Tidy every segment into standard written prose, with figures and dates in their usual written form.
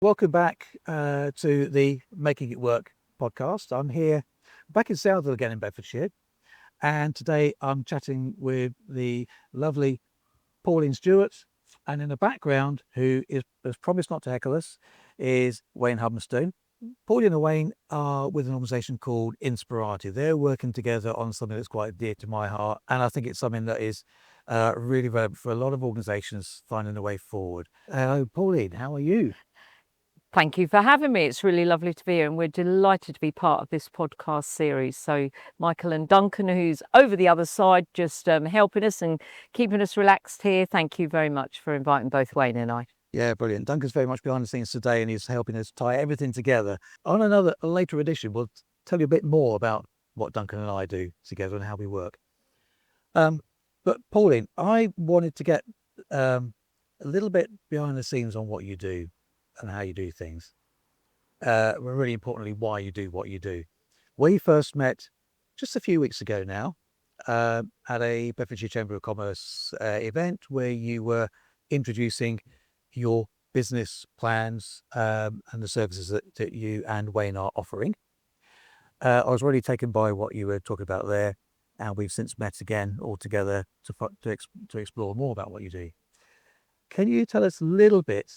Welcome back to the Making It Work podcast. I'm here back in Southill again in Bedfordshire, and today I'm chatting with the lovely Pauline Stewart, and in the background, who has promised not to heckle us, is Wayne Humberstone. Pauline and Wayne are with an organisation called Inspirati. They're working together on something that's quite dear to my heart, and I think it's something that is really relevant for a lot of organisations finding a way forward. Hello, Pauline. How are you? Thank you for having me. It's really lovely to be here, and we're delighted to be part of this podcast series. So Michael and Duncan, who's over the other side, just helping us and keeping us relaxed here. Thank you very much for inviting both Wayne and I. Yeah, brilliant. Duncan's very much behind the scenes today, and he's helping us tie everything together. On a later edition, we'll tell you a bit more about what Duncan and I do together and how we work. But Pauline, I wanted to get a little bit behind the scenes on what you do and how you do things. Really importantly, why you do what you do. We first met just a few weeks ago now at a Bedfordshire Chamber of Commerce event where you were introducing your business plans and the services that you and Wayne are offering. I was really taken by what you were talking about there, and we've since met again all together to explore more about what you do. Can you tell us a little bit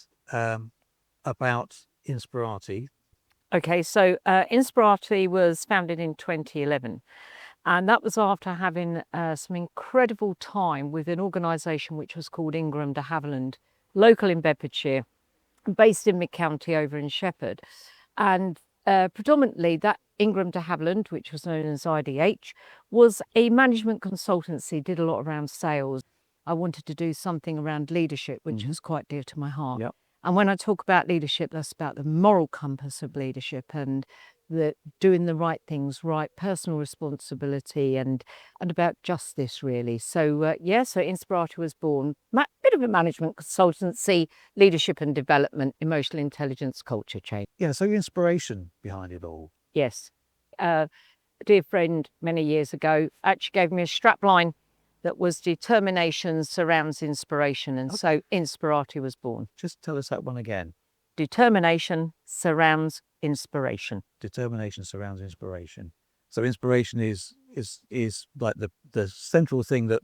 about Inspirati? Okay, so Inspirati was founded in 2011, and that was after having some incredible time with an organisation which was called Ingram de Havilland, local in Bedfordshire, based in mid-county over in Shepherd. And predominantly that Ingram de Havilland, which was known as IDH, was a management consultancy, did a lot around sales. I wanted to do something around leadership, which was quite dear to my heart. Yep. And when I talk about leadership, that's about the moral compass of leadership and the doing the right things right, personal responsibility and about justice, really. So, so Inspirati was born, bit of a management consultancy, leadership and development, emotional intelligence, culture change. Yeah, so inspiration behind it all. Yes. A dear friend many years ago actually gave me a strap line that was determination surrounds inspiration. And so Inspirati was born. Just tell us that one again. Determination surrounds inspiration. Determination surrounds inspiration. So inspiration is like the central thing that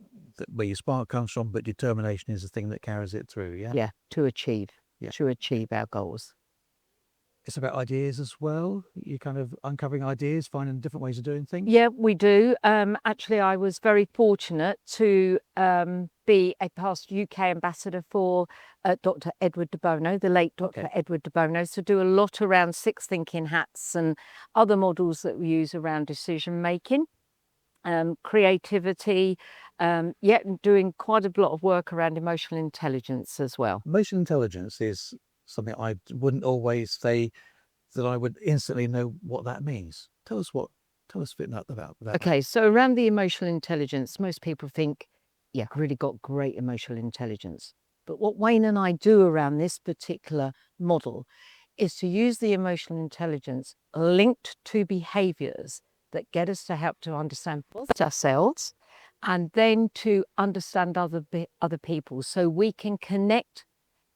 where your spark comes from, but determination is the thing that carries it through. Yeah. Yeah, to achieve our goals. It's about ideas as well. You're kind of uncovering ideas, finding different ways of doing things. Yeah, we do. Actually, I was very fortunate to be a past UK ambassador for Dr. Edward de Bono, the late Dr. Edward de Bono. So do a lot around six thinking hats and other models that we use around decision making, creativity, doing quite a lot of work around emotional intelligence as well. Emotional intelligence is something I wouldn't always say that I would instantly know what that means. Tell us a bit about that. Okay, so around the emotional intelligence, most people think, yeah, really got great emotional intelligence. But what Wayne and I do around this particular model is to use the emotional intelligence linked to behaviours that get us to help to understand both ourselves and then to understand other people, so we can connect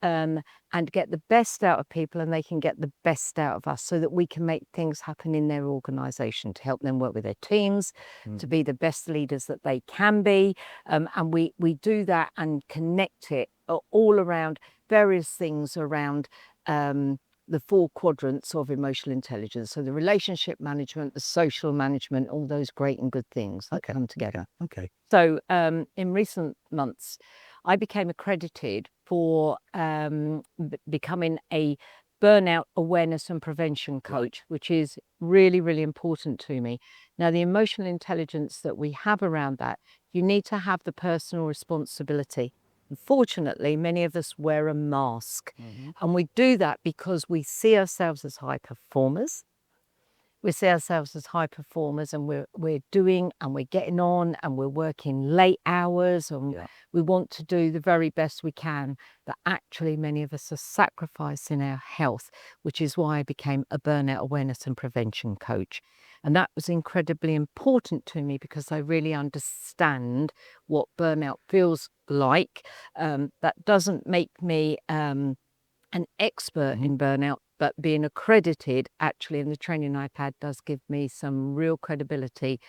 and get the best out of people and they can get the best out of us, so that we can make things happen in their organisation to help them work with their teams, to be the best leaders that they can be. And we do that and connect it all around various things around the four quadrants of emotional intelligence. So the relationship management, the social management, all those great and good things that come together. Okay. So in recent months, I became accredited for becoming a burnout awareness and prevention coach, which is really, really important to me. Now, the emotional intelligence that we have around that, you need to have the personal responsibility. Unfortunately, many of us wear a mask, and we do that because we see ourselves as high performers. We see ourselves as high performers, and we're doing and we're getting on and we're working late hours and we want to do the very best we can. But actually, many of us are sacrificing our health, which is why I became a burnout awareness and prevention coach. And that was incredibly important to me because I really understand what burnout feels like. That doesn't make me an expert in burnout, but being accredited actually in the training I've had does give me some real credibility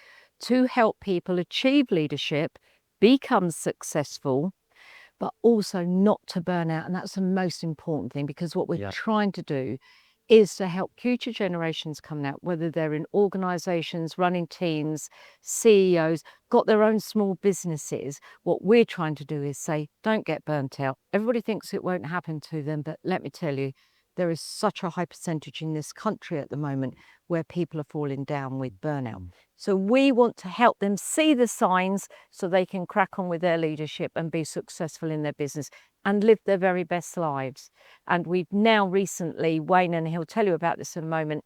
to help people achieve leadership, become successful, but also not to burn out. And that's the most important thing, because what we're trying to do is to help future generations coming out, whether they're in organisations, running teams, CEOs, got their own small businesses. What we're trying to do is say, don't get burnt out. Everybody thinks it won't happen to them, but let me tell you, there is such a high percentage in this country at the moment where people are falling down with burnout. So we want to help them see the signs so they can crack on with their leadership and be successful in their business and live their very best lives. And we've now recently, Wayne, and he'll tell you about this in a moment,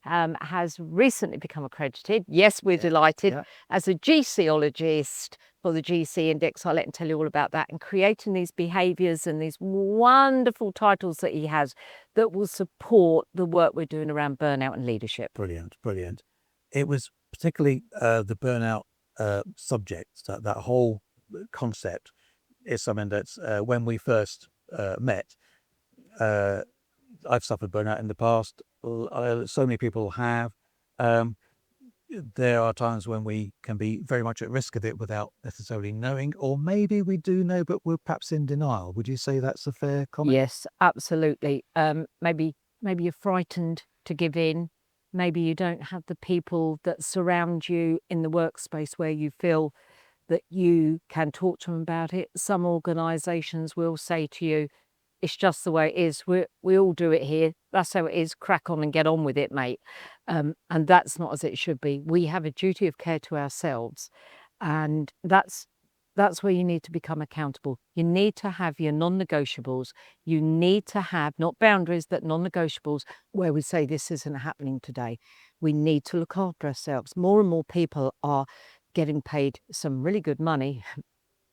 has recently become accredited. Yes, we're delighted, as a GC-ologist for the GC Index. I'll let him tell you all about that, and creating these behaviours and these wonderful titles that he has that will support the work we're doing around burnout and leadership. Brilliant, brilliant. It was particularly the burnout subject, that whole concept is something that's when we first met, I've suffered burnout in the past. So many people have. There are times when we can be very much at risk of it without necessarily knowing, or maybe we do know, but we're perhaps in denial. Would you say that's a fair comment? Yes, absolutely. Maybe you're frightened to give in. Maybe you don't have the people that surround you in the workspace where you feel that you can talk to them about it. Some organisations will say to you, it's just the way it is. We all do it here. That's how it is. Crack on and get on with it, mate. And that's not as it should be. We have a duty of care to ourselves, and that's where you need to become accountable. You need to have your non-negotiables. You need to have not boundaries, but non-negotiables where we say this isn't happening today. We need to look after ourselves. More and more people are getting paid some really good money,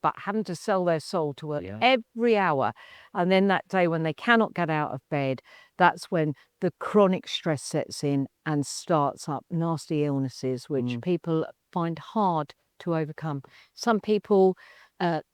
but having to sell their soul to work every hour. And then that day when they cannot get out of bed, that's when the chronic stress sets in and starts up nasty illnesses, which people find hard to overcome. Some people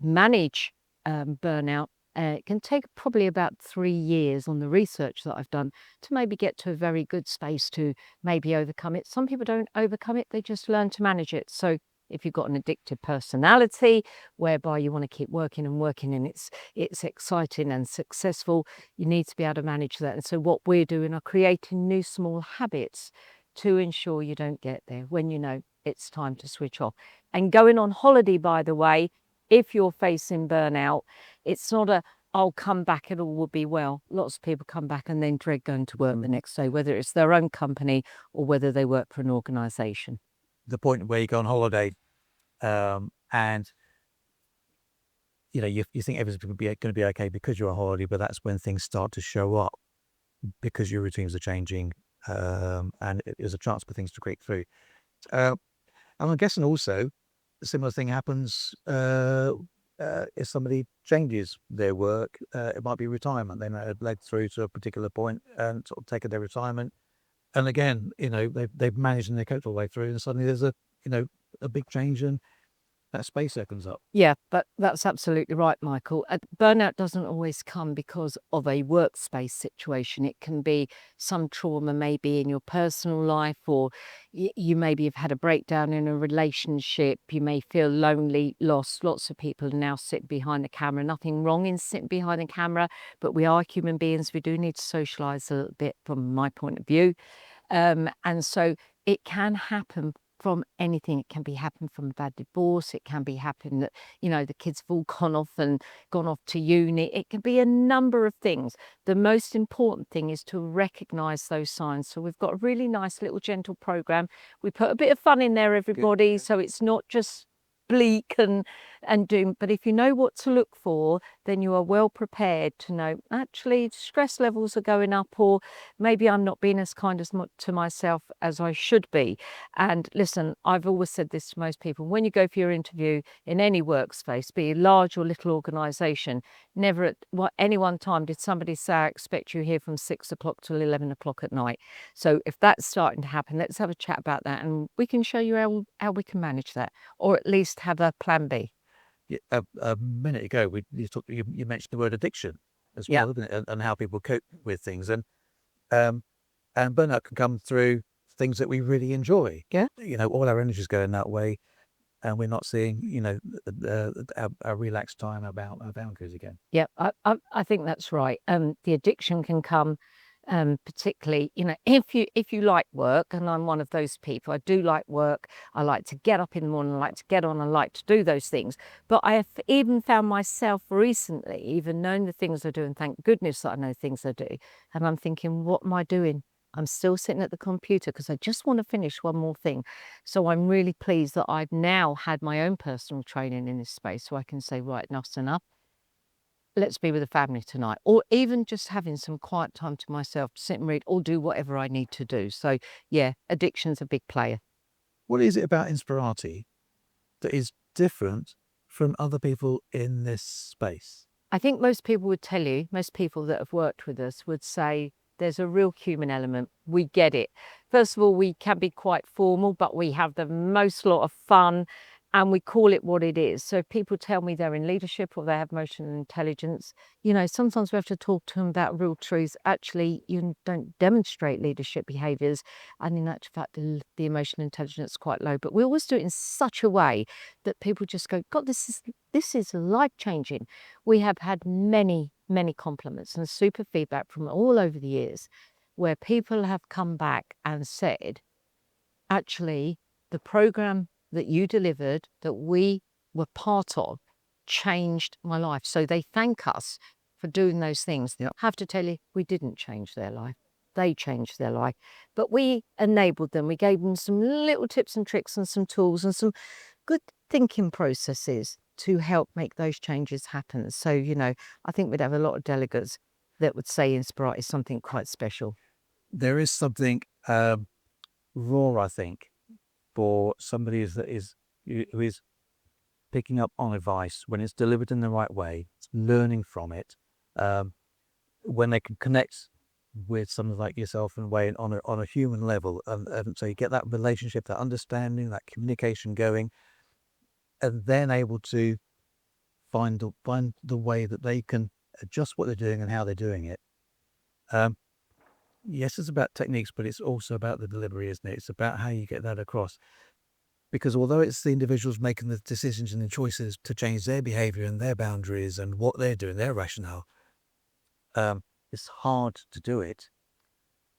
manage burnout. It can take probably about 3 years on the research that I've done to maybe get to a very good space to maybe overcome it. Some people don't overcome it, they just learn to manage it. So if you've got an addictive personality whereby you want to keep working and working and it's exciting and successful, you need to be able to manage that. And so what we're doing are creating new small habits to ensure you don't get there when you know it's time to switch off. And going on holiday, by the way, if you're facing burnout, it's not a, I'll come back, it all will be well. Lots of people come back and then dread going to work the next day, whether it's their own company or whether they work for an organisation. The point where you go on holiday and you think everything's going to be okay because you're on holiday, but that's when things start to show up because your routines are changing, and there's a chance for things to creep through. And I'm guessing also a similar thing happens if somebody changes their work. It might be retirement. They might have led through to a particular point and sort of taken their retirement, and again, they've managed and they cope all the way through, and suddenly there's a big change and that space opens up. Yeah, but that's absolutely right, Michael. Burnout doesn't always come because of a workspace situation. It can be some trauma maybe in your personal life, or you maybe have had a breakdown in a relationship. You may feel lonely, lost. Lots of people now sit behind the camera. Nothing wrong in sitting behind the camera, but we are human beings. We do need to socialise a little bit from my point of view. And so it can happen from anything. It can be happen from a bad divorce. It can be happen that, the kids have all gone off to uni. It can be a number of things. The most important thing is to recognise those signs. So we've got a really nice little gentle program. We put a bit of fun in there, everybody. Good. So it's not just bleak and doom, but if you know what to look for, then you are well prepared to know actually stress levels are going up, or maybe I'm not being as kind as to myself as I should be. And listen, I've always said this to most people: when you go for your interview in any workspace, be it large or little organisation, never at any one time did somebody say, I expect you here from 6 o'clock till 11 o'clock at night. So if that's starting to happen, let's have a chat about that, and we can show you how we can manage that, or at least have a plan B. A minute ago, you mentioned the word addiction. as Yeah. well, isn't it? And how people cope with things. And burnout can come through things that we really enjoy. Yeah. All our energy is going that way, and we're not seeing, our relaxed time about our boundaries again. Yeah, I think that's right. The addiction can come, particularly, if you like work, and I'm one of those people. I do like work. I like to get up in the morning. I like to get on. I like to do those things. But I have even found myself recently, even knowing the things I do, and thank goodness that I know things I do. And I'm thinking, what am I doing? I'm still sitting at the computer because I just want to finish one more thing. So I'm really pleased that I've now had my own personal training in this space, so I can say, right, enough's enough. Let's be with the family tonight, or even just having some quiet time to myself to sit and read or do whatever I need to do. So yeah, addiction's a big player. What is it about Inspirati that is different from other people in this space? I think most people would tell you, most people that have worked with us would say there's a real human element. We get it. First of all, we can be quite formal, but we have the most lot of fun and we call it what it is. So if people tell me they're in leadership or they have emotional intelligence, sometimes we have to talk to them about real truths. Actually, you don't demonstrate leadership behaviours. And in actual fact, the emotional intelligence is quite low. But we always do it in such a way that people just go, God, this is life-changing. We have had many, many compliments and super feedback from all over the years where people have come back and said, actually, the program that you delivered, that we were part of, changed my life. So they thank us for doing those things. Yep. I have to tell you, we didn't change their life. They changed their life. But we enabled them. We gave them some little tips and tricks and some tools and some good thinking processes to help make those changes happen. So, I think we'd have a lot of delegates that would say Inspirati is something quite special. There is something raw, I think, for somebody who is picking up on advice when it's delivered in the right way, learning from it, when they can connect with someone like yourself in a way on a human level, and so you get that relationship, that understanding, that communication going, and then able to find the way that they can adjust what they're doing and how they're doing it. Yes, it's about techniques, but it's also about the delivery, isn't it? It's about how you get that across. Because although it's the individuals making the decisions and the choices to change their behavior and their boundaries and what they're doing, their rationale, it's hard to do it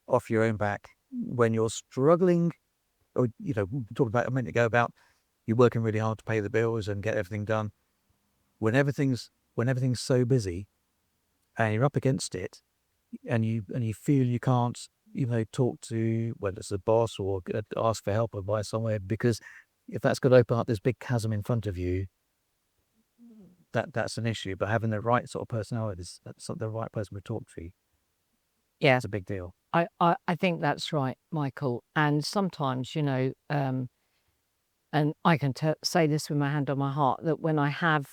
off your own back when you're struggling. Or, we talked about a minute ago about you're working really hard to pay the bills and get everything done. When everything's so busy and you're up against it, and you feel you can't, talk to, whether it's a boss or ask for help or advice somewhere, because if that's going to open up this big chasm in front of you, that's an issue. But having the right sort of personality, that's the right person to talk to, Yeah, it's a big deal. I think that's right, Michael. And sometimes, and I can say this with my hand on my heart, that when I have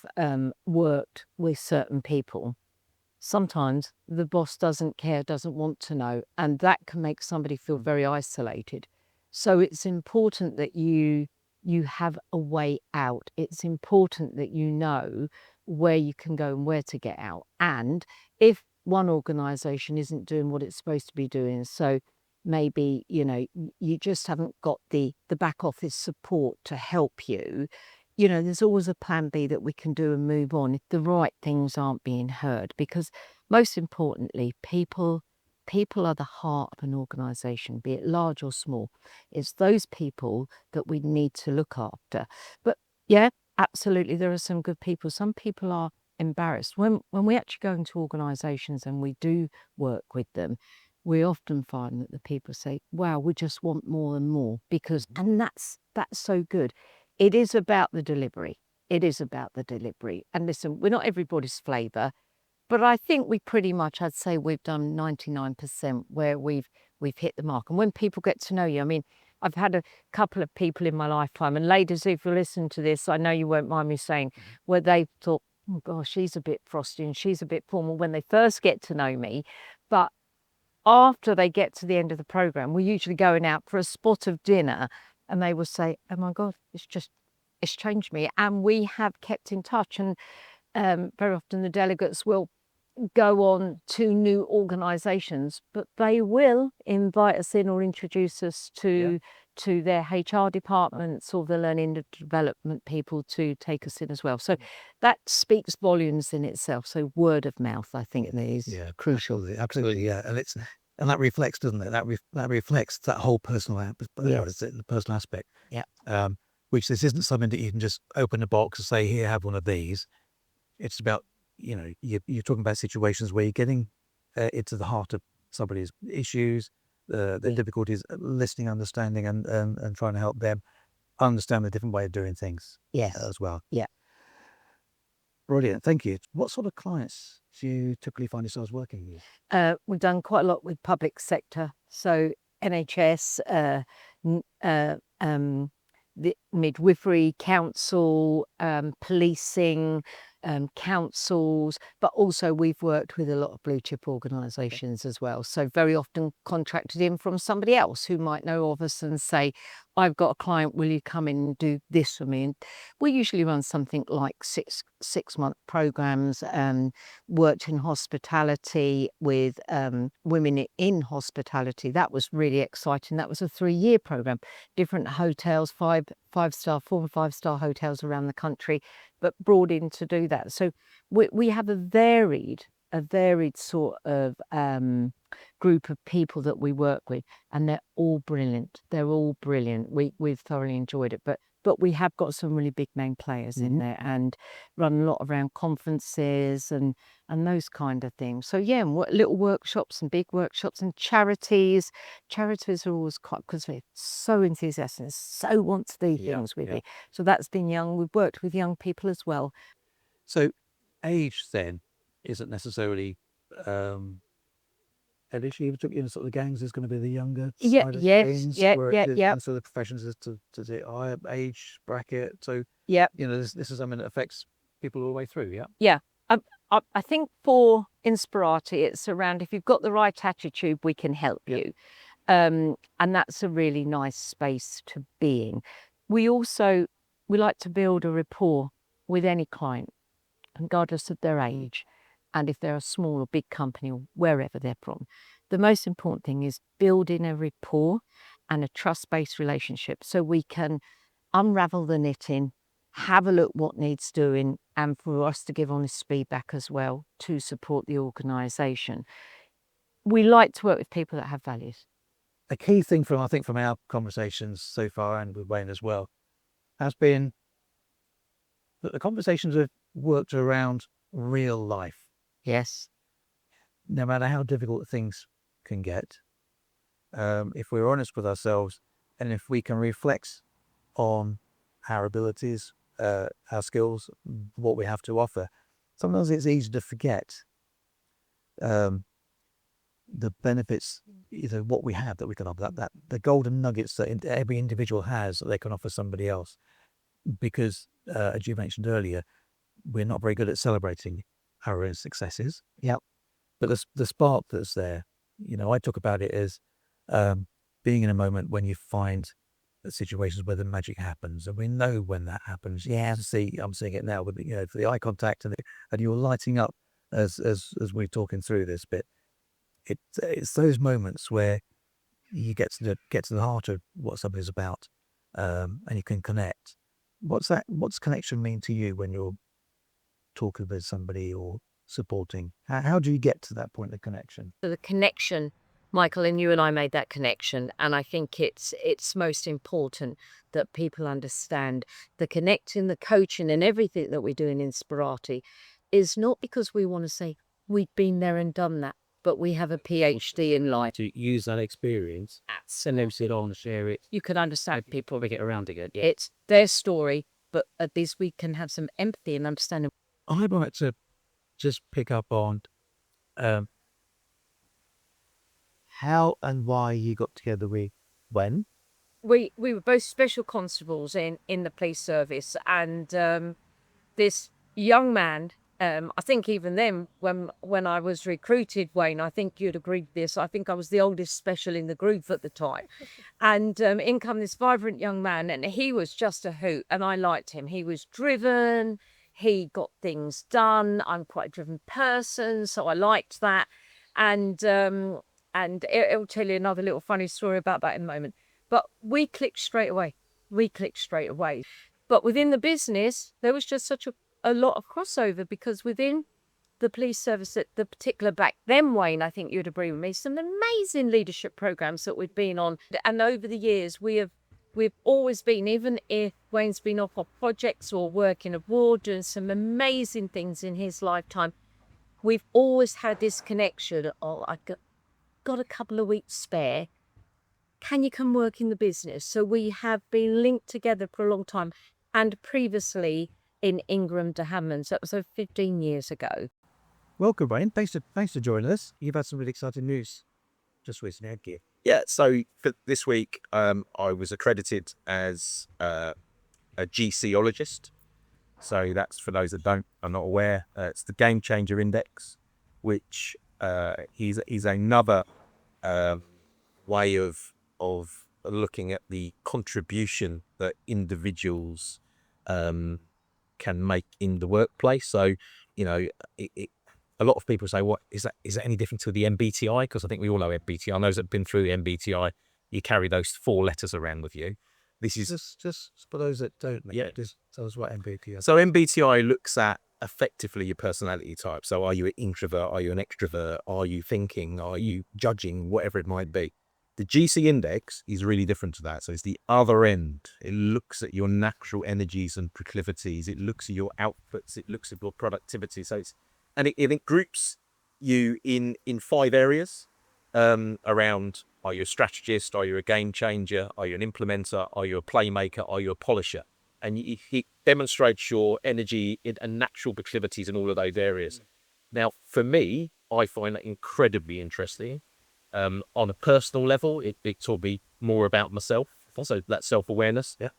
worked with certain people, sometimes the boss doesn't care, doesn't want to know, and that can make somebody feel very isolated. So it's important that you have a way out. It's important that you know where you can go and where to get out. And if one organisation isn't doing what it's supposed to be doing, so maybe you just haven't got the back office support to help you, there's always a plan B that we can do and move on if the right things aren't being heard. Because most importantly, people are the heart of an organisation, be it large or small. It's those people that we need to look after. But yeah, absolutely, there are some good people. Some people are embarrassed. When we actually go into organisations and we do work with them, we often find that the people say, wow, we just want more and more, because, and that's so good. It is about the delivery. It is about the delivery. And listen, we're not everybody's flavour, but I think we pretty much, I'd say we've done 99% where we've hit the mark. And when people get to know you, I mean, I've had a couple of people in my lifetime, and ladies, if you listen to this, I know you won't mind me saying, where they thought, oh gosh, she's a bit frosty and she's a bit formal when they first get to know me. But after they get to the end of the program, we're usually going out for a spot of dinner, and they will say, oh my God, it's changed me. And we have kept in touch. And very often the delegates will go on to new organisations, but they will invite us in or introduce us to their HR departments or the learning and development people to take us in as well. So that speaks volumes in itself. So word of mouth, I think, is crucial. Absolutely, yeah, and that reflects, doesn't it? That reflects that whole personal the personal aspect. Yeah. Which this isn't something that you can just open a box and say, here, have one of these. It's about, you're talking about situations where you're getting into the heart of somebody's issues, the difficulties, listening, understanding, and trying to help them understand the different way of doing things. As well. Yeah. Brilliant. Thank you. What sort of clients do you typically find yourselves working with? We've done quite a lot with public sector, so NHS, the midwifery, council, policing, councils, but also we've worked with a lot of blue chip organisations as well. So very often contracted in from somebody else who might know of us and say, I've got a client, will you come in and do this for me? And we usually run something like six-month programs, worked in hospitality with women in hospitality. That was really exciting. That was a 3-year program, different hotels, five-star, 4 and 5-star hotels around the country, but brought in to do that. So we have a varied sort of group of people that we work with, and they're all brilliant. We've thoroughly enjoyed it, but we have got some really big name players in there and run a lot around conferences and those kind of things. So yeah, little workshops and big workshops and charities. Charities are always quite, because they're so enthusiastic and so want to do things with me. So that's been young. We've worked with young people as well. So age then isn't necessarily an issue. In sort of the gangs is going to be the younger side of things. And so the professions is to the higher age bracket. So this is something that affects people all the way through. I think for Inspirati, it's around, if you've got the right attitude, we can help you. And that's a really nice space to be in. We like to build a rapport with any client, regardless of their age, and if they're a small or big company or wherever they're from. The most important thing is building a rapport and a trust-based relationship so we can unravel the knitting, have a look what needs doing, and for us to give honest feedback as well to support the organisation. We like to work with people that have values. A key thing from our conversations so far, and with Wayne as well, has been that the conversations have worked around real life. Yes. No matter how difficult things can get, if we're honest with ourselves and if we can reflect on our abilities, our skills, what we have to offer, sometimes it's easy to forget the benefits, what we have that we can offer, that the golden nuggets that every individual has that they can offer somebody else. Because as you mentioned earlier, we're not very good at celebrating our own successes. But the spark that's there, I talk about it as being in a moment when you find situations where the magic happens, and we know when that happens. I'm seeing it now with for the eye contact and you're lighting up as we're talking through this bit. It's those moments where you get to the heart of what somebody's about, and you can connect. What's connection mean to you when you're talking with somebody or supporting? How do you get to that point of connection? So the connection, Michael, and you and I made that connection, and I think it's most important that people understand the connecting, the coaching, and everything that we do in Inspirati is not because we want to say we've been there and done that, but we have a PhD in life. To use that experience and then sit on and share it. You can understand people. Probably get around again. It's their story, but at least we can have some empathy and understanding. I'd like to just pick up on how and why you got together with when. We were both special constables in the police service, and this young man, I think even then when I was recruited, Wayne, I think you'd agree with this, I think I was the oldest special in the group at the time. And in come this vibrant young man, and he was just a hoot, and I liked him. He was driven, he got things done. I'm quite a driven person, so I liked that. And it'll tell you another little funny story about that in a moment. But we clicked straight away. But within the business, there was just such a lot of crossover, because within the police service, at the particular back then, Wayne, I think you'd agree with me, some amazing leadership programs that we've been on. And over the years, we've always been, even if Wayne's been off on projects or working abroad, doing some amazing things in his lifetime, we've always had this connection. Oh, I got a couple of weeks spare. Can you come work in the business? So we have been linked together for a long time, and previously in Ingram de Hammond. So that was over 15 years ago. Welcome, Wayne. Thanks for joining us. You've had some really exciting news just recently, haven't you? Yeah, so for this week, I was accredited as a GC-ologist. So that's, for those that are not aware, it's the Game Changer Index, which is another way of looking at the contribution that individuals can make in the workplace. So, you know, a lot of people say, "What is that? Is that any different to the MBTI?" Because I think we all know MBTI. Those that have been through the MBTI, you carry those 4 letters around with you. This is just for those that don't. Just tell us what MBTI is. So MBTI looks at effectively your personality type. So are you an introvert? Are you an extrovert? Are you thinking? Are you judging? Whatever it might be. The GC index is really different to that. So it's the other end. It looks at your natural energies and proclivities. It looks at your outputs. It looks at your productivity. So it groups you in 5 areas around: are you a strategist? Are you a game changer? Are you an implementer? Are you a playmaker? Are you a polisher? And it demonstrates your energy and natural proclivities in all of those areas. Now, for me, I find that incredibly interesting. On a personal level, it taught me more about myself, also that self-awareness. Yeah.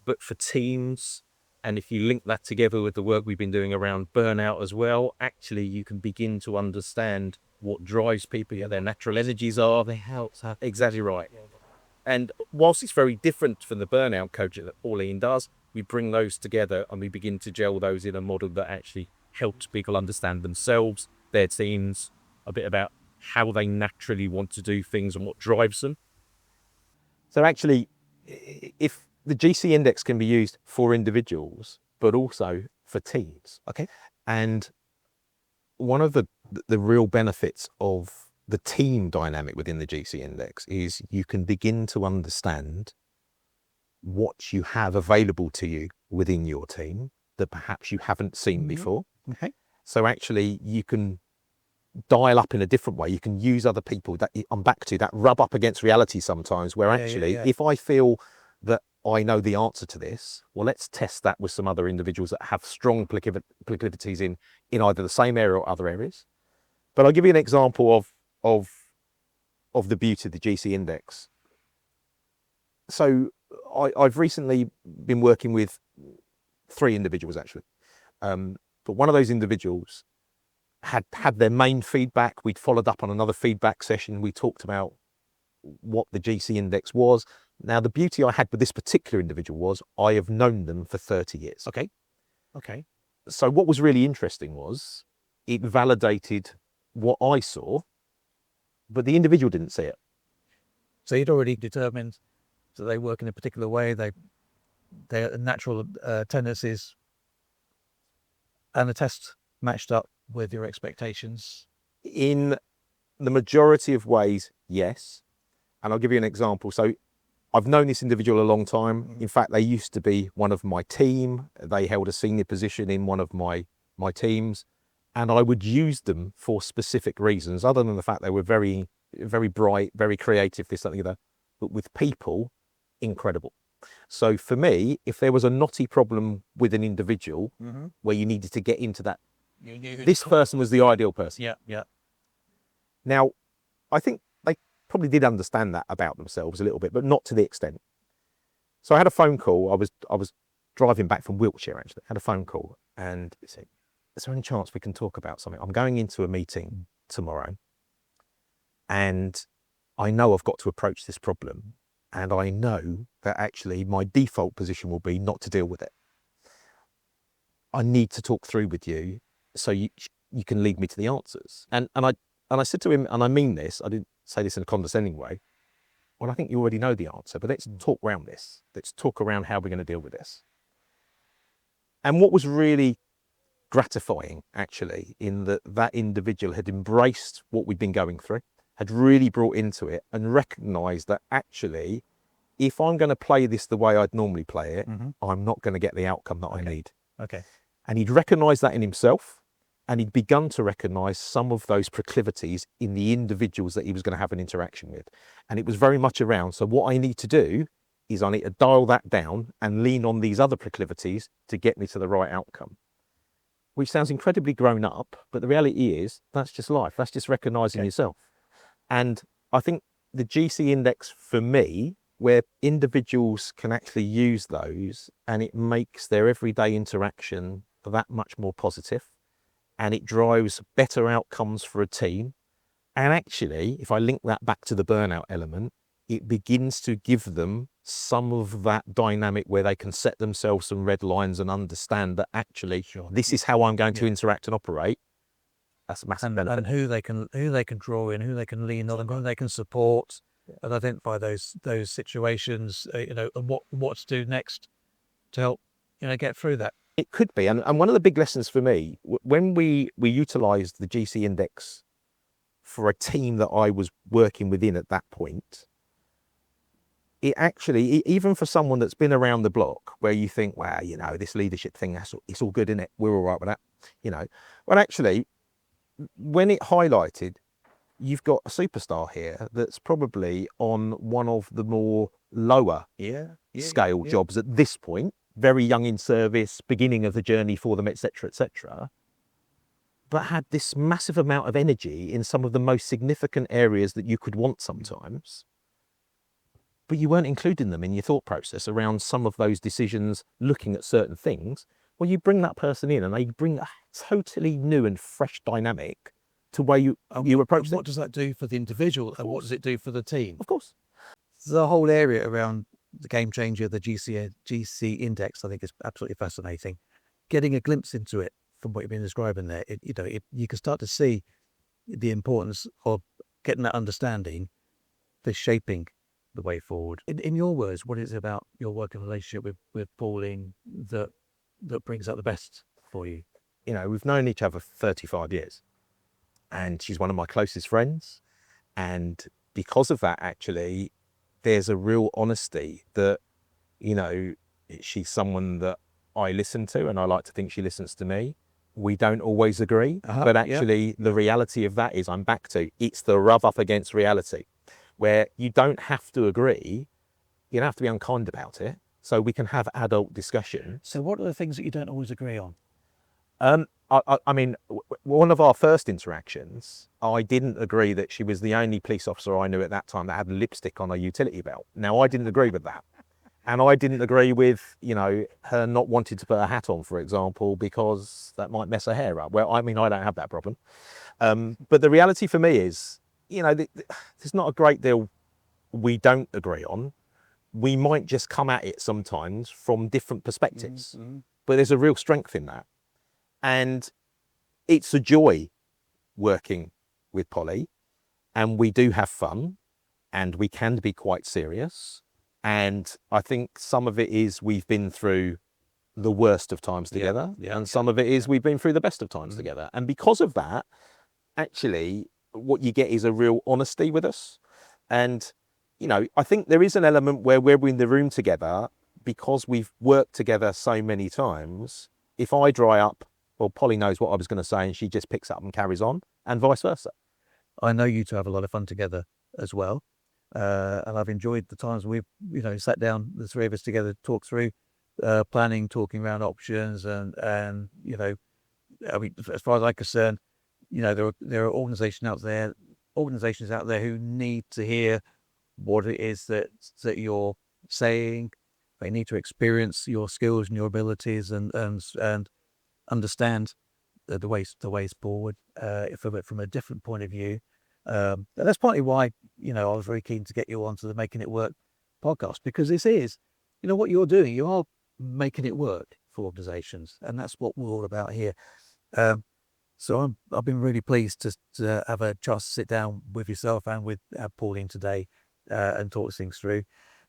But for teams, and if you link that together with the work we've been doing around burnout as well, actually you can begin to understand what drives people, their natural energies are. Exactly right. And whilst it's very different from the burnout coaching that Pauline does, we bring those together and we begin to gel those in a model that actually helps people understand themselves, their teams, a bit about how they naturally want to do things and what drives them. So actually, if the GC index can be used for individuals, but also for teams. Okay. And one of the real benefits of the team dynamic within the GC index is you can begin to understand what you have available to you within your team that perhaps you haven't seen before. Okay. So actually you can dial up in a different way. You can use other people that I'm back to that rub up against reality sometimes, where actually if I feel that I know the answer to this, well, let's test that with some other individuals that have strong proclivities in either the same area or other areas. But I'll give you an example of the beauty of the GC index. So I've recently been working with 3 individuals actually. But one of those individuals had their main feedback. We'd followed up on another feedback session. We talked about what the GC index was. Now, the beauty I had with this particular individual was I have known them for 30 years. Okay. So what was really interesting was it validated what I saw, but the individual didn't see it. So you'd already determined that they work in a particular way, their natural tendencies, and the test matched up with your expectations? In the majority of ways, yes. And I'll give you an example. So I've known this individual a long time. In fact, they used to be one of my team. They held a senior position in one of my teams. And I would use them for specific reasons, other than the fact they were very, very bright, very creative, this, that, and the other. But with people, incredible. So for me, if there was a knotty problem with an individual where you needed to get into that, this person was the ideal person. Yeah. Now, I think they probably did understand that about themselves a little bit, but not to the extent. So I had a phone call. I was driving back from Wiltshire, actually. I had a phone call and he said, "Is there any chance we can talk about something? I'm going into a meeting tomorrow and I know I've got to approach this problem, and I know that actually my default position will be not to deal with it. I need to talk through with you so you can lead me to the answers. And I said to him, and I mean this, I didn't say this in a condescending way, well, I think you already know the answer, but let's talk around this. Let's talk around how we're going to deal with this. And what was really gratifying, actually, in that individual had embraced what we'd been going through, had really brought into it and recognised that actually, if I'm going to play this the way I'd normally play it, I'm not going to get the outcome that I need. Okay. And he'd recognised that in himself, and he'd begun to recognise some of those proclivities in the individuals that he was going to have an interaction with. And it was very much around, so what I need to do is I need to dial that down and lean on these other proclivities to get me to the right outcome. Which sounds incredibly grown up, but the reality is that's just life. That's just recognising yourself. And I think the GC index for me, where individuals can actually use those and it makes their everyday interaction that much more positive, and it drives better outcomes for a team. And actually, if I link that back to the burnout element, it begins to give them some of that dynamic where they can set themselves some red lines and understand that actually this is how I'm going to interact and operate. That's a massive benefit. And who they can draw in, who they can lean on, and who they can support, and identify those situations, and what to do next to help get through that. It could be, and one of the big lessons for me when we utilised the GC index for a team that I was working within at that point, it actually, even for someone that's been around the block, where you think, wow, this leadership thing, it's all good, isn't it? We're all right with that, Well, actually, when it highlighted, you've got a superstar here that's probably on one of the more lower scale jobs at this point, very young in service, beginning of the journey for them, etc., but had this massive amount of energy in some of the most significant areas that you could want sometimes, but you weren't including them in your thought process around some of those decisions, looking at certain things. Well, you bring that person in and they bring a totally new and fresh dynamic to where you approach things. What does that do for the individual, and what does it do for the team? Of course. The whole area around the game changer, the GC index, I think is absolutely fascinating. Getting a glimpse into it from what you've been describing there, you can start to see the importance of getting that understanding for shaping the way forward. In your words, what is it about your working relationship with Pauline that brings out the best for you? We've known each other for 35 years, and she's one of my closest friends. And because of that, actually, there's a real honesty that, she's someone that I listen to, and I like to think she listens to me. We don't always agree, but actually the reality of that is I'm back to, it's the rub up against reality, where you don't have to agree, you don't have to be unkind about it, so we can have adult discussion. So what are the things that you don't always agree on? I mean, one of our first interactions, I didn't agree that she was the only police officer I knew at that time that had lipstick on her utility belt. Now, I didn't agree with that. And I didn't agree with, her not wanting to put a hat on, for example, because that might mess her hair up. Well, I mean, I don't have that problem. But the reality for me is, there's not a great deal we don't agree on. We might just come at it sometimes from different perspectives, but there's a real strength in that. And it's a joy working with Polly, and we do have fun, and we can be quite serious. And I think some of it is we've been through the worst of times together, and some of it is we've been through the best of times together. And because of that, actually, what you get is a real honesty with us. And, I think there is an element where we're in the room together because we've worked together so many times. If I dry up, well, Polly knows what I was going to say, and she just picks up and carries on, and vice versa. I know you two have a lot of fun together as well. And I've enjoyed the times we've, sat down, the three of us together, talk through planning, talking around options, and I mean, as far as I'm concerned, there are organisations out there who need to hear what it is that you're saying. They need to experience your skills and your abilities and understand the ways forward from a different point of view. And that's partly why, I was very keen to get you onto the Making It Work podcast, because this is, what you're doing, you are making it work. for organisations, and that's what we're all about here. So I've been really pleased to have a chance to sit down with yourself and with Pauline today and talk things through.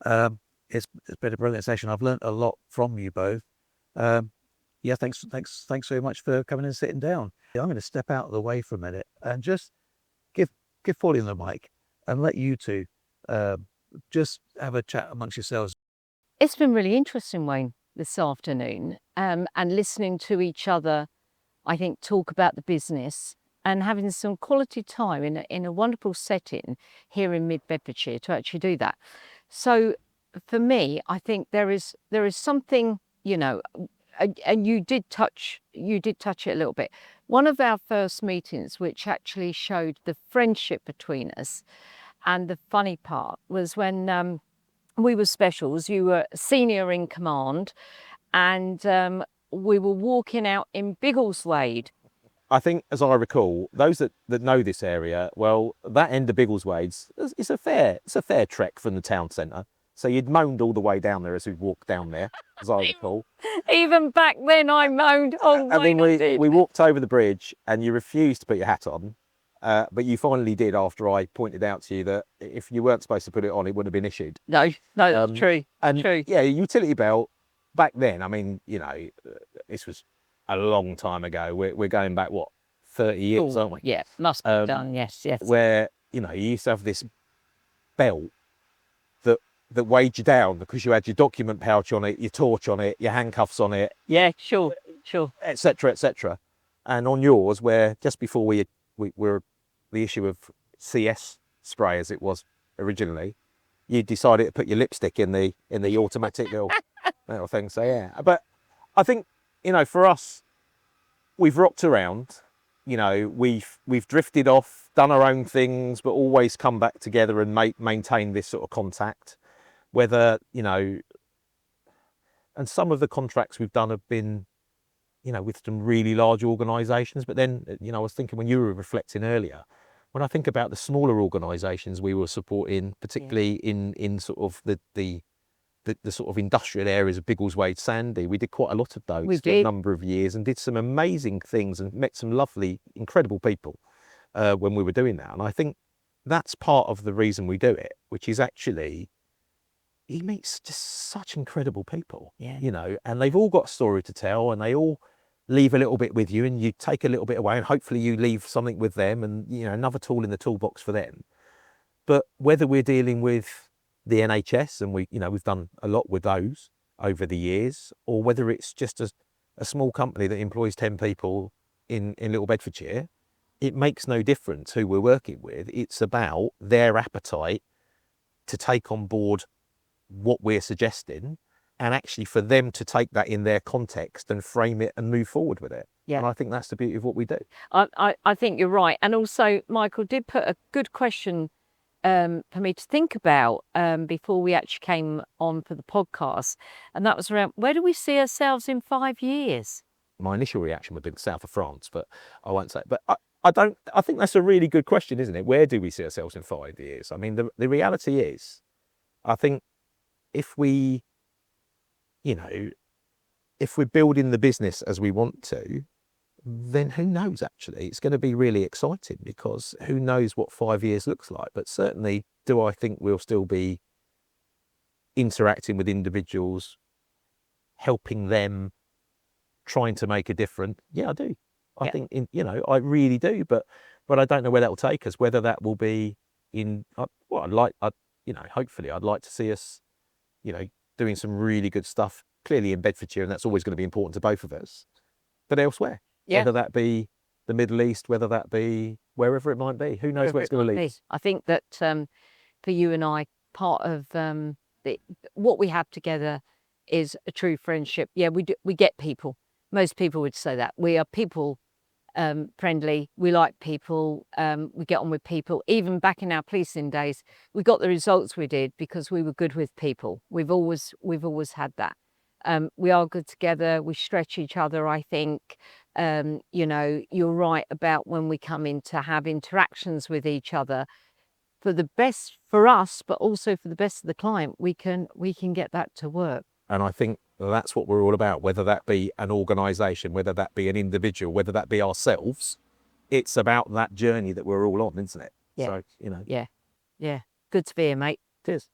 It's been a brilliant session. I've learnt a lot from you both. Yeah, thanks very much for coming and sitting down. I'm going to step out of the way for a minute and just give Pauline the mic and let you two just have a chat amongst yourselves. It's been really interesting, Wayne, this afternoon, and listening to each other, I think, talk about the business and having some quality time in a wonderful setting here in Mid-Bedfordshire to actually do that. So for me, I think there is something, you know, and you did touch it a little bit. One of our first meetings, which actually showed the friendship between us, and the funny part was when we were specials, you were senior in command, and we were walking out in Biggleswade. I think, as I recall, those that know this area, well, that end of Biggleswade's, it's a fair trek from the town centre. So you'd moaned all the way down there as we walked down there, as I recall. Even back then I moaned. Oh, I mean, Wayne, we walked over the bridge and you refused to put your hat on, but you finally did after I pointed out to you that if you weren't supposed to put it on, it wouldn't have been issued. No, that's true. And true. yeah, utility belt back then, I mean, you know, this was a long time ago. We're going back, what, 30 years, aren't we? Yeah, must be done. Yes. Where, you know, you used to have this belt that weighed you down because you had your document pouch on it, your torch on it, your handcuffs on it. Yeah, sure. Etc. etc. And on yours, where just before we were the issue of CS spray as it was originally, you decided to put your lipstick in the automatic little thing. So yeah, but I think, you know, for us, we've rocked around. You know, we've drifted off, done our own things, but always come back together and maintain this sort of contact. Whether, you know, and some of the contracts we've done have been, you know, with some really large organisations. But then, you know, I was thinking when you were reflecting earlier, when I think about the smaller organisations we were supporting, particularly in sort of the sort of industrial areas of Biggleswade, Sandy, we did quite a lot of those for a number of years and did some amazing things and met some lovely, incredible people when we were doing that. And I think that's part of the reason we do it, which is actually, he meets just such incredible people, you know, and they've all got a story to tell and they all leave a little bit with you and you take a little bit away and hopefully you leave something with them and, you know, another tool in the toolbox for them. But whether we're dealing with the NHS, and we've done a lot with those over the years, or whether it's just a small company that employs 10 people in Little Bedfordshire, it makes no difference who we're working with. It's about their appetite to take on board what we're suggesting and actually for them to take that in their context and frame it and move forward with it. Yeah. And I think that's the beauty of what we do. I think you're right. And also, Michael did put a good question for me to think about before we actually came on for the podcast. And that was around, where do we see ourselves in 5 years? My initial reaction would be the south of France, but I won't say. But I think that's a really good question, isn't it? Where do we see ourselves in 5 years? I mean, the reality is, I think if we, you know, if we're building the business as we want to, then who knows, actually. It's going to be really exciting because who knows what 5 years looks like. But certainly, do I think we'll still be interacting with individuals, helping them, trying to make a difference? Yeah, I do. I think, you know, I really do. But I don't know where that will take us, whether that will be in, hopefully I'd like to see us, you know, doing some really good stuff, clearly in Bedfordshire, and that's always going to be important to both of us, but elsewhere. Whether that be the Middle East, whether that be wherever it might be, who knows where it's going to lead. I think that for you and I, part of what we have together is a true friendship. Yeah, we get people. Most people would say that. We are people friendly. We like people. We get on with people. Even back in our policing days, we got the results we did because we were good with people. We've always had that. We are good together. We stretch each other, I think. You know, you're right about when we come in to have interactions with each other for the best for us, but also for the best of the client, we can get that to work. And I think that's what we're all about, whether that be an organisation, whether that be an individual, whether that be ourselves. It's about that journey that we're all on, isn't it? Yeah. So, you know. Yeah. Good to be here, mate. Cheers.